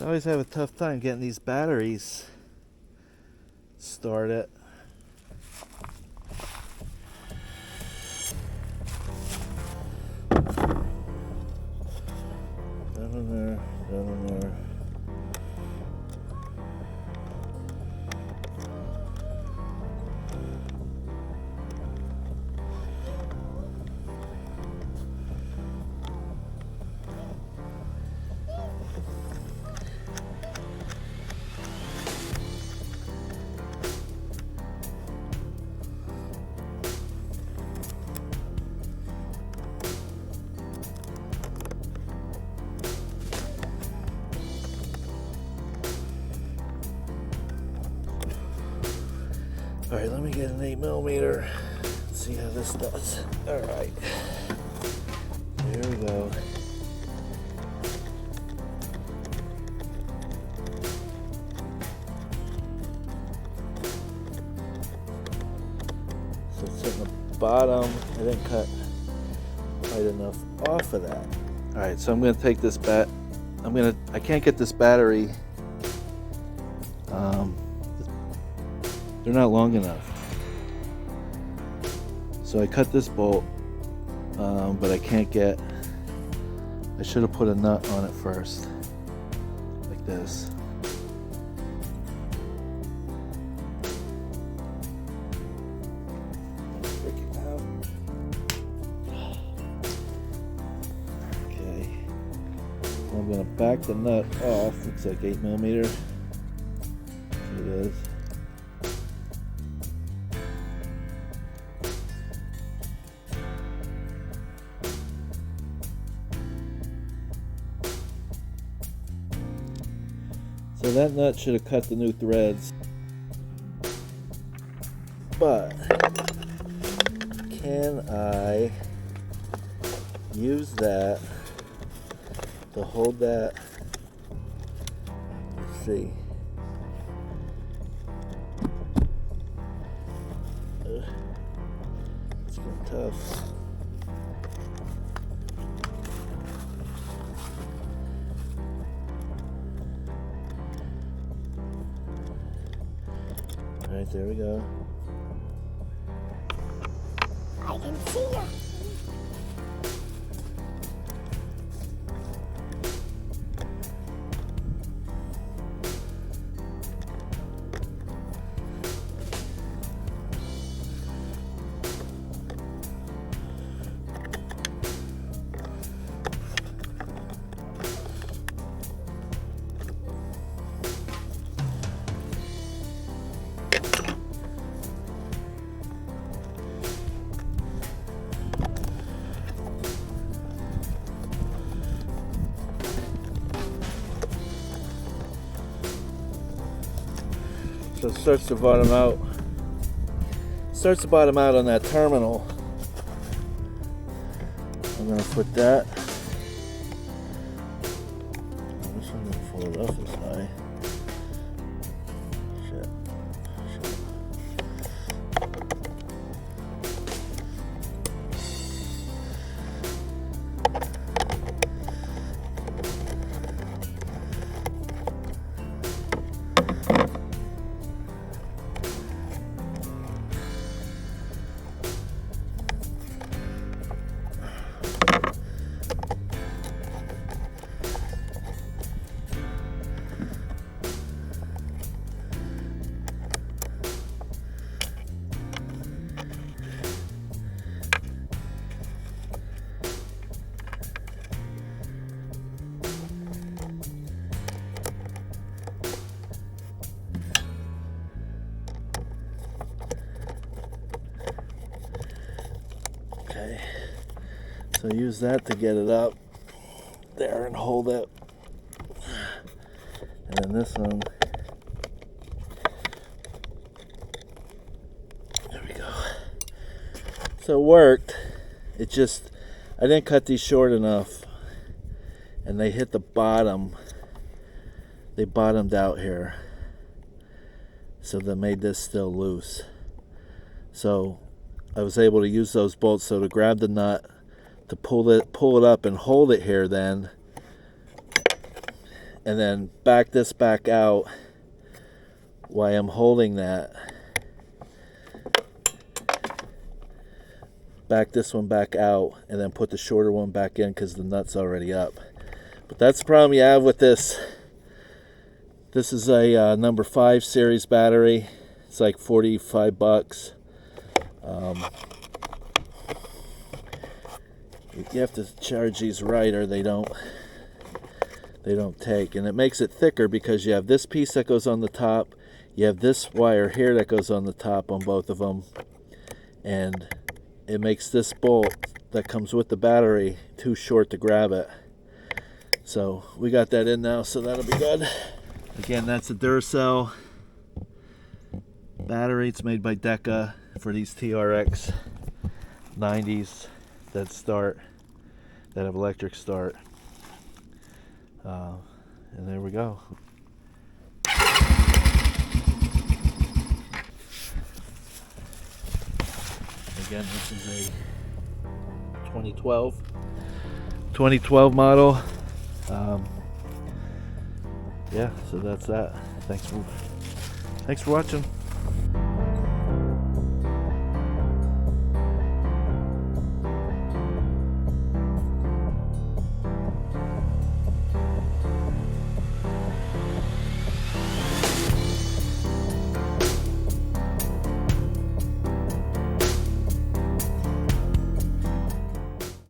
So I always have a tough time getting these batteries started. Down in there, down in there. All right, let me get an 8mm. See how this does. All right, there we go. So it's at the bottom. I didn't cut quite enough off of that. All right, so I'm gonna take this I can't get this battery. They're not long enough. So I cut this bolt, but I can't get, I should have put a nut on it first, like this. Break it out. Okay. I'm gonna back the nut off. Looks like 8mm. It is. So that nut should have cut the new threads, but can I use that to hold that? Let's see. It's getting tough. All right, there we go. I can see you. So it starts to bottom out. Starts to bottom out on that terminal. I'm gonna put that. I'm just gonna pull it off this high. Shit. Okay, so use that to get it up there and hold it. And then this one, there we go. So it worked. It just, I didn't cut these short enough and they hit the bottom. They bottomed out here. So that made this still loose. So I was able to use those bolts so to grab the nut to pull it up and hold it here then, and then back this back out while I'm holding that. Back this one back out and then put the shorter one back in because the nut's already up. But that's the problem you have with this. This is a number 5 series battery. It's like $45. You have to charge these right or they don't take. And it makes it thicker because you have this piece that goes on the top, you have this wire here that goes on the top on both of them, and it makes this bolt that comes with the battery too short to grab it. So we got that in now, so that'll be good. Again, that's a Duracell battery. It's made by Deca for these TRX90s that have electric start. And there we go. Again, this is a 2012 model. Yeah, so that's that. Thanks for watching.